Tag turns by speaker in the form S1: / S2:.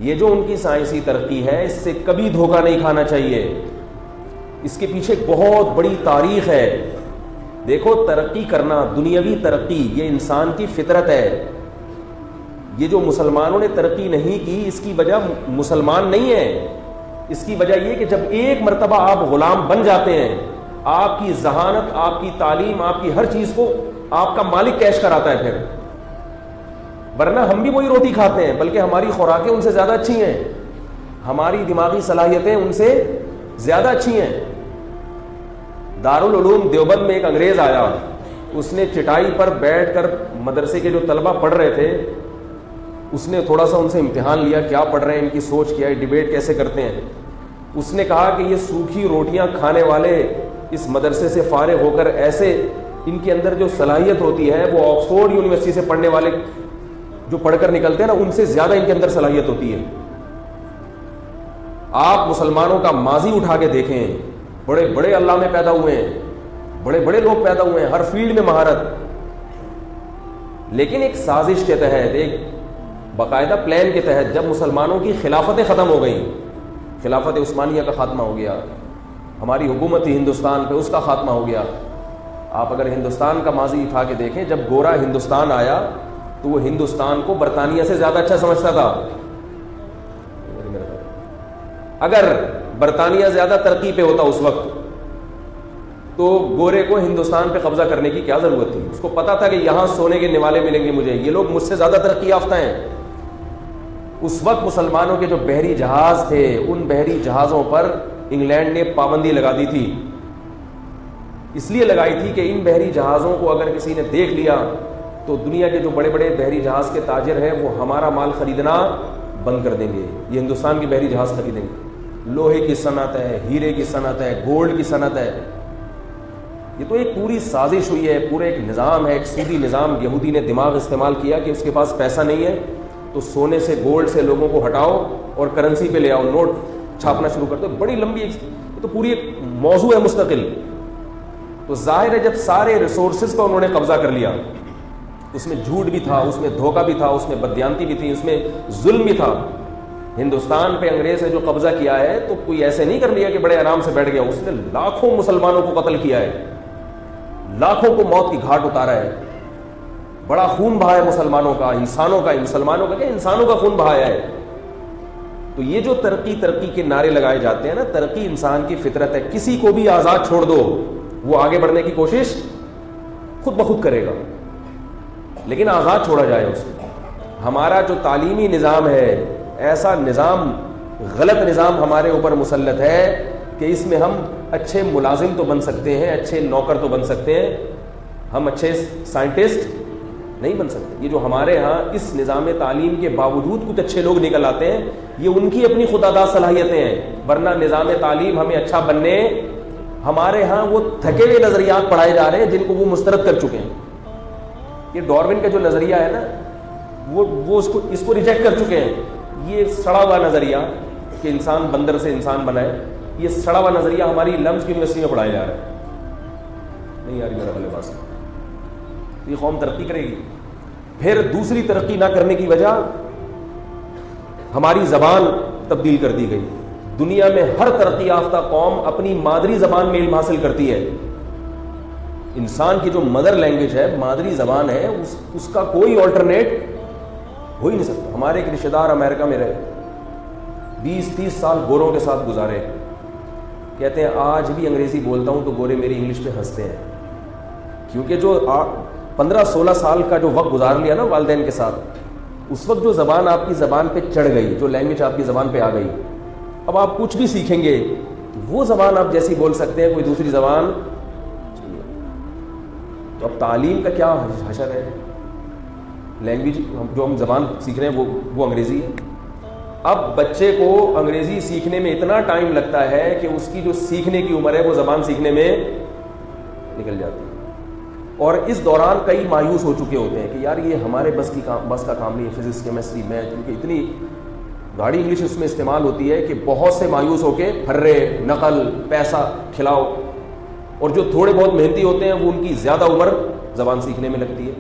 S1: یہ جو ان کی سائنسی ترقی ہے اس سے کبھی دھوکہ نہیں کھانا چاہیے. اس کے پیچھے بہت بڑی تاریخ ہے. دیکھو ترقی کرنا, دنیاوی ترقی, یہ انسان کی فطرت ہے. یہ جو مسلمانوں نے ترقی نہیں کی اس کی وجہ مسلمان نہیں ہے, اس کی وجہ یہ کہ جب ایک مرتبہ آپ غلام بن جاتے ہیں, آپ کی ذہانت, آپ کی تعلیم, آپ کی ہر چیز کو آپ کا مالک کیش کراتا ہے پھر. ورنہ ہم بھی وہی روٹی کھاتے ہیں, بلکہ ہماری خوراکیں ان سے زیادہ اچھی ہیں, ہماری دماغی صلاحیتیں ان سے زیادہ اچھی ہیں. دارالعلوم دیوبند میں ایک انگریز آیا, اس نے چٹائی پر بیٹھ کر مدرسے کے جو طلبہ پڑھ رہے تھے اس نے تھوڑا سا ان سے امتحان لیا, کیا پڑھ رہے ہیں, ان کی سوچ کیا ہے, ڈیبیٹ کیسے کرتے ہیں. اس نے کہا کہ یہ سوکھی روٹیاں کھانے والے اس مدرسے سے فارغ ہو کر ایسے ان کے اندر جو صلاحیت ہوتی ہے وہ آکسفورڈ یونیورسٹی سے پڑھنے والے جو پڑھ کر نکلتے ہیں نا ان سے زیادہ ان کے اندر صلاحیت ہوتی ہے. آپ مسلمانوں کا ماضی اٹھا کے دیکھیں, بڑے بڑے علامے پیدا ہوئے ہیں, بڑے بڑے لوگ پیدا ہوئے ہیں, ہر فیلڈ میں مہارت, لیکن ایک سازش کے تحت, ایک باقاعدہ پلان کے تحت جب مسلمانوں کی خلافتیں ختم ہو گئیں, خلافت عثمانیہ کا خاتمہ ہو گیا, ہماری حکومت تھی ہندوستان پہ اس کا خاتمہ ہو گیا. آپ اگر ہندوستان کا ماضی اٹھا کے دیکھیں, جب گورا ہندوستان آیا تو وہ ہندوستان کو برطانیہ سے زیادہ اچھا سمجھتا تھا. اگر برطانیہ زیادہ ترقی پہ ہوتا اس وقت تو گورے کو ہندوستان پہ قبضہ کرنے کی کیا ضرورت تھی. اس کو پتا تھا کہ یہاں سونے کے نوالے ملیں گے مجھے, یہ لوگ مجھ سے زیادہ ترقی یافتہ ہیں. اس وقت مسلمانوں کے جو بحری جہاز تھے ان بحری جہازوں پر انگلینڈ نے پابندی لگا دی تھی. اس لیے لگائی تھی کہ ان بحری جہازوں کو اگر کسی نے دیکھ لیا تو دنیا کے جو بڑے بڑے بحری جہاز کے تاجر ہیں وہ ہمارا مال خریدنا بند کر دیں گے, یہ ہندوستان کی بحری جہاز خریدیں گے. لوہے کی صنعت ہے, ہیرے کی صنعت ہے, گولڈ کی صنعت ہے. یہ تو ایک پوری سازش ہوئی ہے, پورا ایک نظام ہے, ایک سودی نظام. یہودی نے دماغ استعمال کیا کہ اس کے پاس پیسہ نہیں ہے تو سونے سے, گولڈ سے لوگوں کو ہٹاؤ اور کرنسی پہ لے آؤ, نوٹ چھاپنا شروع کر دو. بڑی لمبی, یہ تو پوری ایک موضوع ہے مستقل. تو ظاہر ہے جب سارے ریسورسز پر انہوں نے قبضہ کر لیا, اس میں جھوٹ بھی تھا, اس میں دھوکہ بھی تھا, اس میں بددیانتی بھی تھی, اس میں ظلم بھی تھا. ہندوستان پہ انگریز نے جو قبضہ کیا ہے تو کوئی ایسے نہیں کر لیا کہ بڑے آرام سے بیٹھ گیا. اس نے لاکھوں مسلمانوں کو قتل کیا ہے, لاکھوں کو موت کی گھاٹ اتارا ہے, بڑا خون بہایا ہے مسلمانوں کا, انسانوں کا, مسلمانوں کا کیا انسانوں کا خون بہایا ہے. تو یہ جو ترقی کے نعرے لگائے جاتے ہیں نا, ترقی انسان کی فطرت ہے. کسی کو بھی آزاد چھوڑ دو وہ آگے بڑھنے کی کوشش خود بخود کرے گا, لیکن آزاد چھوڑا جائے اس کو. ہمارا جو تعلیمی نظام ہے, ایسا نظام, غلط نظام ہمارے اوپر مسلط ہے کہ اس میں ہم اچھے ملازم تو بن سکتے ہیں, اچھے نوکر تو بن سکتے ہیں, ہم اچھے سائنٹسٹ نہیں بن سکتے. یہ جو ہمارے ہاں اس نظام تعلیم کے باوجود کچھ اچھے لوگ نکل آتے ہیں, یہ ان کی اپنی خودآگاہ صلاحیتیں ہیں. ورنہ نظام تعلیم ہمیں اچھا بننے, ہمارے ہاں وہ تھکے ہوئے نظریات پڑھائے جا رہے ہیں جن کو وہ مسترد کر چکے ہیں. یہ ڈارون کا جو نظریہ ہے نا وہ اس کو ریجیکٹ کر چکے ہیں. یہ سڑا ہوا نظریہ کہ انسان بندر سے انسان بنا ہے, یہ سڑا ہوا نظریہ ہماری لمز کی یونیورسٹی میں پڑھایا جا رہا ہے. نہیں یار میرا بھلے پاس یہ قوم ترقی کرے گی. پھر دوسری ترقی نہ کرنے کی وجہ ہماری زبان تبدیل کر دی گئی. دنیا میں ہر ترقی یافتہ قوم اپنی مادری زبان میں علم حاصل کرتی ہے. انسان کی جو مدر لینگویج ہے, مادری زبان ہے, اس کا کوئی آلٹرنیٹ ہو ہی نہیں سکتا. ہمارے ایک رشتے دار امریکہ میں رہے, 20-30 سال گوروں کے ساتھ گزارے. کہتے ہیں آج بھی انگریزی بولتا ہوں تو گورے میری انگلش پہ ہنستے ہیں, کیونکہ جو 15-16 سال کا جو وقت گزار لیا نا والدین کے ساتھ, اس وقت جو زبان آپ کی زبان پہ چڑھ گئی, جو لینگویج آپ کی زبان پہ آ گئی, اب آپ کچھ بھی سیکھیں گے وہ زبان آپ جیسی بول سکتے ہیں, کوئی دوسری زبان. تو اب تعلیم کا کیا حشر ہے, لینگویج جو ہم زبان سیکھ رہے ہیں وہ انگریزی ہے. اب بچے کو انگریزی سیکھنے میں اتنا ٹائم لگتا ہے کہ اس کی جو سیکھنے کی عمر ہے وہ زبان سیکھنے میں نکل جاتی ہے. اور اس دوران کئی مایوس ہو چکے ہوتے ہیں کہ یار یہ ہمارے بس کا کام نہیں ہے, فزکس, کیمسٹری, میتھ, کیونکہ اتنی گاڑی انگلش اس میں استعمال ہوتی ہے کہ بہت سے مایوس ہو کے پھرے, نقل, پیسہ کھلاؤ, اور جو تھوڑے بہت محنتی ہوتے ہیں وہ ان کی زیادہ عمر زبان سیکھنے میں لگتی ہے.